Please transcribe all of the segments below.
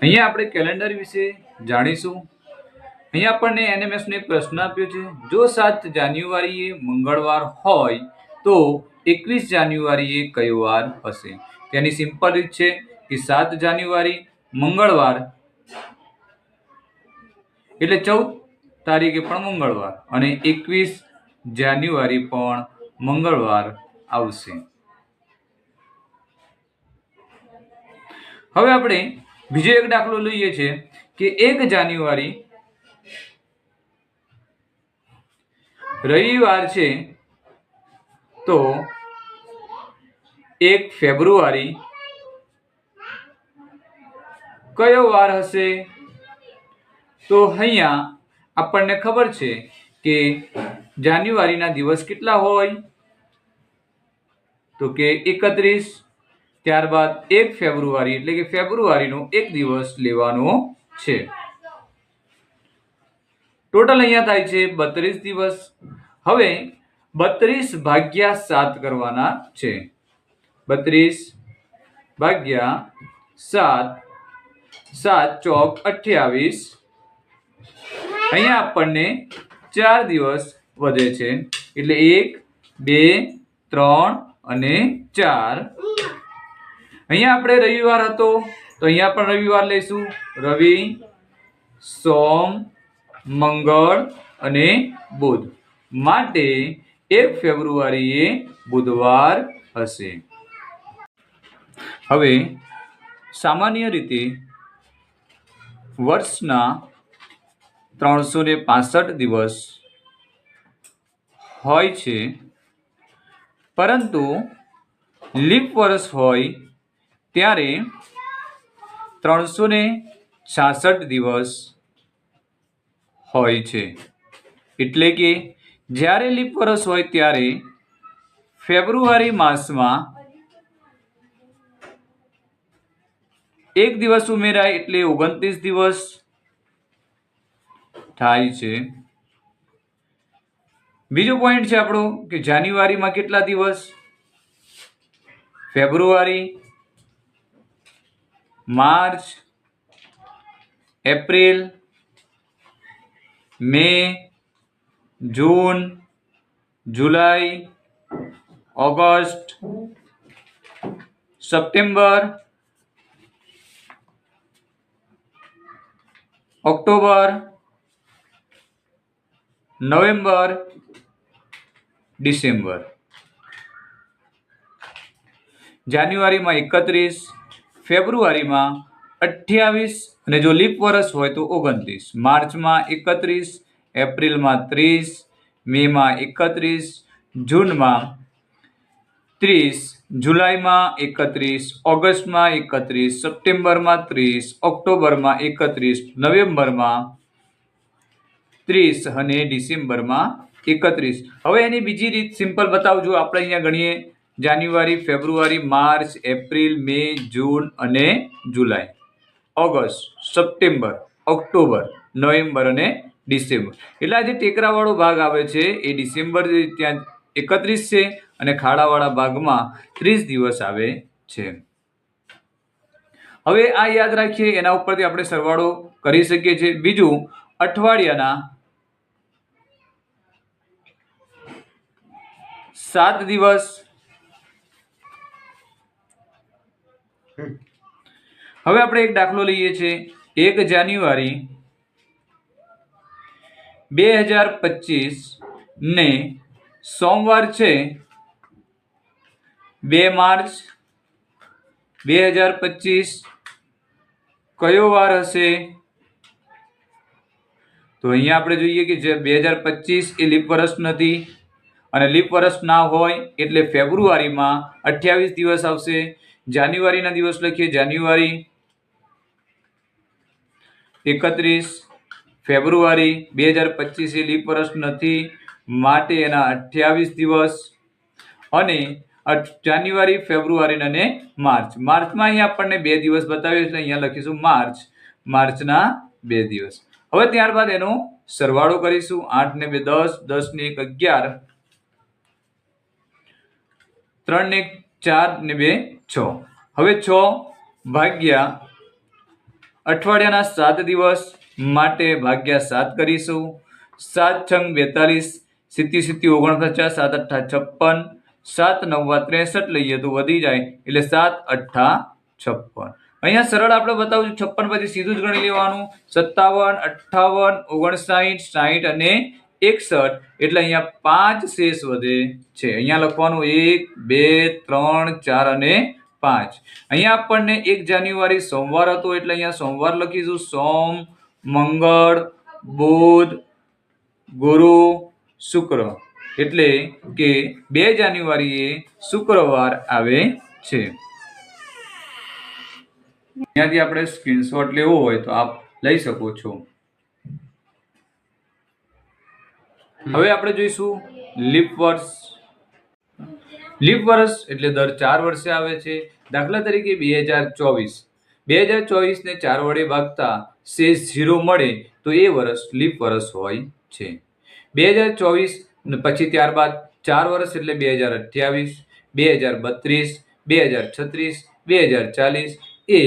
અહીંયા આપણે કેલેન્ડર વિશે જાણીશું। અહીંયા આપણને NMS નો એક પ્રશ્ન આપ્યો છે, જો 7 જાન્યુઆરીએ મંગળવાર હોય તો 21 જાન્યુઆરીએ કયો વાર હશે? તેની સિમ્પલ રીત છે કે 7 જાન્યુઆરી મંગળવાર એટલે 14 તારીખે પણ મંગળવાર અને 21 જાન્યુઆરી પણ મંગળવાર આવશે। હવે આપણે બીજો એક દાખલો લઈએ છીએ કે 1 જાન્યુઆરી રવિવાર છે તો 1 ફેબ્રુઆરી કયો વાર હશે? તો અહીંયા આપણને ખબર છે કે જાન્યુઆરીના દિવસ કેટલા હોય? તો કે 31। ત્યારબાદ 1 ફેબ્રુઆરી એટલે કે ફેબ્રુઆરીનો એક દિવસ લેવાનો છે। ટોટલ અહીંયા થાય છે 32 દિવસ। હવે 32 ભાગ્યા 7 કરવાના છે। 32 ભાગ્યા 7, 7 ચોક 28। અહીંયા આપણને 4 દિવસ વધે છે એટલે 1, 2, 3 અને 4। અહીંયા આપણે રવિવાર હતો તો અહીંયા પણ રવિવાર લઈશું। રવિ, સોમ, મંગળ અને બુધ માટે 1 ફેબ્રુઆરીએ બુધવાર હશે। હવે સામાન્ય રીતે વર્ષના 365 દિવસ હોય છે, પરંતુ લીપ વર્ષ હોય ત્યારે 366 દિવસ હોય છે। એટલે કે જ્યારે લીપ વર્ષ હોય ત્યારે ફેબ્રુઆરી માસમાં એક દિવસ ઉમેરાય એટલે 29 દિવસ થાય છે। બીજો પોઈન્ટ છે આપણો કે જાન્યુઆરીમાં કેટલા દિવસ? ફેબ્રુઆરી, માર્ચ, એપ્રિલ, મે, જૂન, જુલાઈ, August, September, October, November, December. જાન્યુઆરીમાં 31, ફેબ્રુઆરીમાં 28 અને જો લીપ વર્ષ હોય તો 29, માર્ચમાં 31, એપ્રિલમાં 30, મેમાં 31, જૂનમાં 30, જુલાઈમાં 31, ઓગસ્ટમાં 31, સપ્ટેમ્બરમાં 30, ઓક્ટોબરમાં 31, નવેમ્બરમાં 30 અને ડિસેમ્બરમાં 31। હવે એની બીજી રીત સિમ્પલ બતાવજો। આપણે અહીંયા ગણીએ જાન્યુઆરી, ફેબ્રુઆરી, માર્ચ, એપ્રિલ, મે, જૂન અને જુલાઈ, ઓગસ્ટ, સપ્ટેમ્બર, ઓક્ટોબર, નવેમ્બર અને ડિસેમ્બર। એટલે આ જે ટેકરાવાળો ભાગ આવે છે એ ડિસેમ્બર ત્યાં 31 છે અને ખાડાવાળા ભાગમાં 30 દિવસ આવે છે। હવે આ યાદ રાખીએ, એના ઉપરથી આપણે સરવાળો કરી શકીએ છીએ। બીજું, અઠવાડિયાના 7 દિવસ। હવે આપણે એક દાખલો લઈએ છીએ। 1 જાન્યુઆરી 2025 ને સોમવાર છે 2 માર્ચ 2025 કયો વાર હશે? તો અહીંયા આપણે જોઈએ કે જે 2025 એ લીપ વર્ષ નથી અને લીપ વર્ષ ના હોય એટલે ફેબ્રુઆરીમાં 28 દિવસ આવશે। જાન્યુઆરીના દિવસ લખીએ, જાન્યુઆરી 31, ફેબ્રુઆરી 2025 એ લીપ વર્ષ નથી માટે એના 28 દિવસ અને જાન્યુઆરી, ફેબ્રુઆરી અને માર્ચ। માર્ચમાં અહીંયા આપણને 2 દિવસ બતાવ્યો એટલે અહીંયા લખીશું માર્ચ, માર્ચના 2 દિવસ। હવે ત્યારબાદ એનો સરવાળો કરીશું। 8 ને 2 10, 10 ને 1 11, 3 ને 4 ને 2 6। હવે 6 ભાગ્યા અઠવાડિયાના 7 દિવસ માટે ભાગ્યા 7 કરીશું. 7 છંગ 42, 7 7 49, 7 અઠ્ઠા 56, 7 નવા 63 લઈએ તો વધી જાય એટલે 7 અઠ્ઠા 56. અહીંયા સરળ આપણે બતાવું છું. 56 પછી સીધું જ ગણી લેવાનું. 57, 58, 59, 60 અને 61 એટલે અહીંયા 5 શેષ વધે છે. અહીંયા લખવાનું 1, 2, 3, 4 અને 5. અહીંયા આપણને 1 જાન્યુઆરી સોમવાર હતો એટલે અહીંયા સોમવાર લખીશું. સોમ, મંગળ, બુધ, ગુરુ, શુક્ર એટલે કે 2 જાન્યુઆરી એ શુક્રવાર આવે છે. ત્યાંથી આપણે સ્ક્રીનશોટ લેવો હોય તો આપ લઈ શકો છો. હવે આપણે જોઈશું લીપ વર્ષ. લીપ વર્ષ એટલે દર 4 વર્ષે આવે છે. દાખલા તરીકે 2024. 2024 ને 4 વડે ભાગતા શેષ 0 મળે તો એ વર્ષ લીપ વર્ષ હોય છે. 2024 પછી ત્યારબાદ 4 વર્ષ એટલે 2028, 2032, 2036, 2040 એ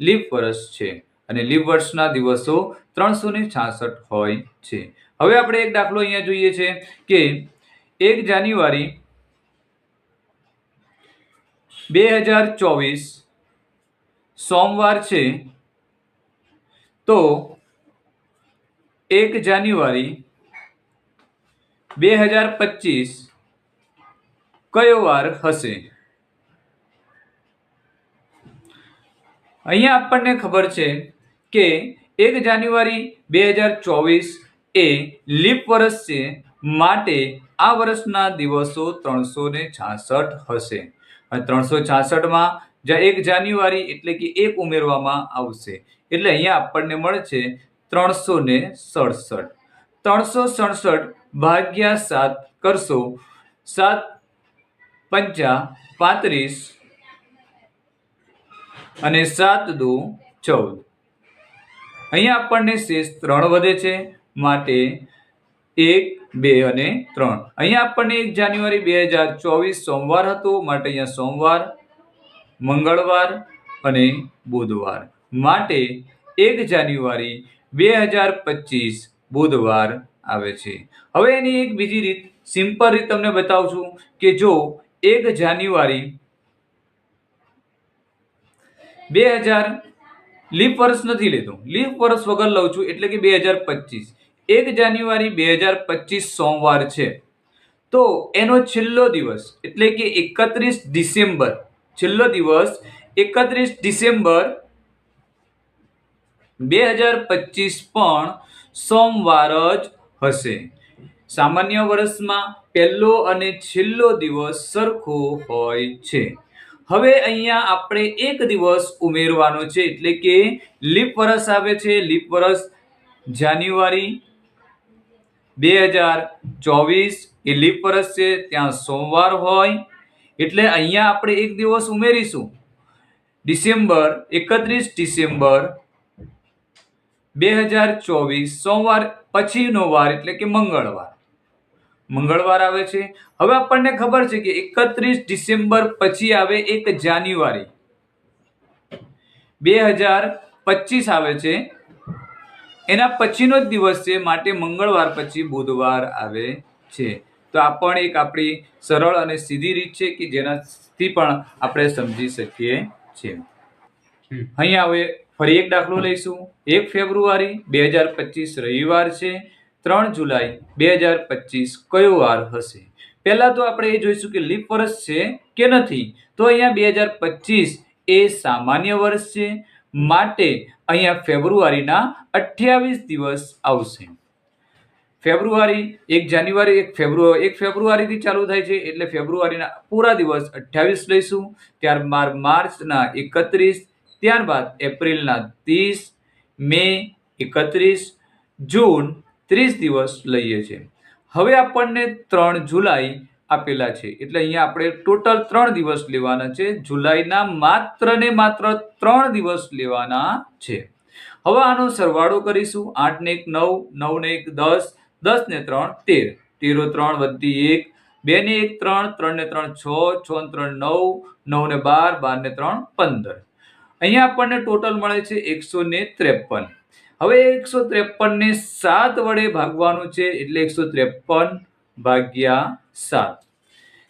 લીપ વર્ષ છે અને લીપ વર્ષના દિવસો 366 હોય છે. હવે આપણે એક દાખલો અહીંયા જોઈએ છે કે 1 જાન્યુઆરી 2024 સોમવાર છે તો 1 જાન્યુઆરી 2025 કયો વાર હશે? અહીંયા આપણને ખબર છે કે 1 જાન્યુઆરી 2024 એ લીપ વર્ષ છે માટે આ વર્ષના દિવસો 366 હશે અને 366 જ્યાં 1 જાન્યુઆરી એટલે કે 1 ઉમેરવામાં આવશે એટલે અહીંયા આપણને મળશે 367. 367 ભાગ્યા 7 કરશો. 7 પંચા 35 અને 7 દુ 14. અહીંયા આપણને શેષ 3 વધે છે માટે 1, 2 અને 3. અહીંયા આપણને 1 જાન્યુઆરી 2024 સોમવાર હતો માટે અહીંયા સોમવાર, મંગળવાર અને બુધવાર માટે 1 જાન્યુઆરી 2025 બુધવાર આવે છે. હવે એની એક બીજી રીત, સિમ્પલ રીત તમને બતાવું છું કે જો 1 જાન્યુઆરી 2000 લીપ વર્ષ નથી લેતો, લીપ વર્ષ વગર લઉં છું એટલે કે 2025. 1 જાન્યુઆરી 2025 સોમવાર છે તો એનો છેલ્લો દિવસ એટલે કે 31 ડિસેમ્બર, છેલ્લો દિવસ 31 ડિસેમ્બર 2025 પણ સોમવાર જ હશે. સામાન્ય વર્ષમાં પહેલો અને છેલ્લો દિવસ સરખો હોય છે. હવે અહીંયા આપણે એક દિવસ ઉમેરવાનો છે એટલે કે લીપ વર્ષ આવે છે. લીપ વર્ષ જાન્યુઆરી 2024 એ લીપ વર્ષ છે, ત્યાં સોમવાર હોય એટલે અહીંયા આપણે એક દિવસ ઉમેરીશું. ડિસેમ્બર 31 ડિસેમ્બર 2024 સોમવાર પછીનો વાર એટલે કે મંગળવાર, મંગળવાર આવે છે. હવે આપણને ખબર છે કે 31 ડિસેમ્બર પછી આવે 1 જાન્યુઆરી 2025 આવે છે, એના પછીનો જ દિવસ છે માટે મંગળવાર પછી બુધવાર આવે છે. તો આ પણ એક આપણી સરળ અને સીધી રીત છે કે જેનાથી પણ આપણે સમજી શકીએ છીએ. અહીંયા હવે ફરી એક દાખલો લઈશું. 1 ફેબ્રુઆરી 2025 રવિવાર છે. 3 જુલાઈ 2025 કયો વાર હશે? પહેલા તો આપણે એ જોઈશું કે લીપ વર્ષ છે કે નથી. તો અહીંયા 2025 એ સામાન્ય વર્ષ છે માટે અહીંયા ફેબ્રુઆરીના 28 દિવસ આવશે. ફેબ્રુઆરી 1 જાન્યુઆરી 1 ફેબ્રુઆરીથી ચાલુ થાય છે એટલે ફેબ્રુઆરીના પૂરા દિવસ 28 લઈશું. ત્યારબાદ માર્ચના 31, ત્યારબાદ એપ્રિલના 30, મે 31, જૂન 30 દિવસ લઈએ છીએ. હવે આપણને 3 જુલાઈ આપેલા છે એટલે અહીંયા આપણે ટોટલ 3 દિવસ લેવાના છે. જુલાઈના માત્ર ને માત્ર 3 દિવસ લેવાના છે. હવે આનો સરવાળો કરીશું. 8 ને 1 9, 9 ને 1 10, 10 ને 3 13, 13 3 વધી 1, 2 ને 1 3, 3 ને 3 6, 6 ને 3 9, 9 ને 12, 12 ને 3 15. અહીંયા આપણને ટોટલ મળે છે 153. હવે 153 ને 7 વડે ભાગવાનું છે, એટલે 153 ભાગ્યા 7.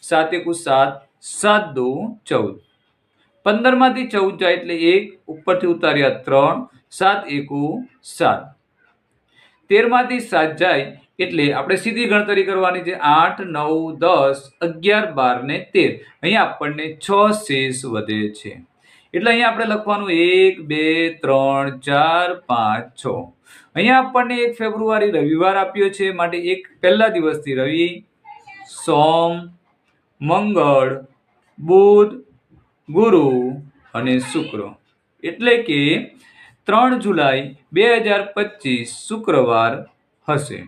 7 એકુ 7, 7 દુ 14. 15 માંથી 14 જાય એટલે 1, ઉપરથી ઉતાર્યા 3, 7 એકુ 7. 13 માંથી 7 જાય એટલે આપણે સીધી ગણતરી કરવાની છે. 8, 9, 10, 11, 12 ને 13. અહીંયા આપણને 6 શેષ વધે છે. એટલે અહીંયા આપણે લખવાનું 1, 2, 3, 4, 5, 6. અહીંયા આપણને 1 ફેબ્રુઆરી રવિવાર આપ્યો છે, માટે પહેલા દિવસથી રવિ, સોમ, મંગળ, બુધ, ગુરુ અને શુક્ર. એટલે કે 3 જુલાઈ 2025 શુક્રવાર હશે.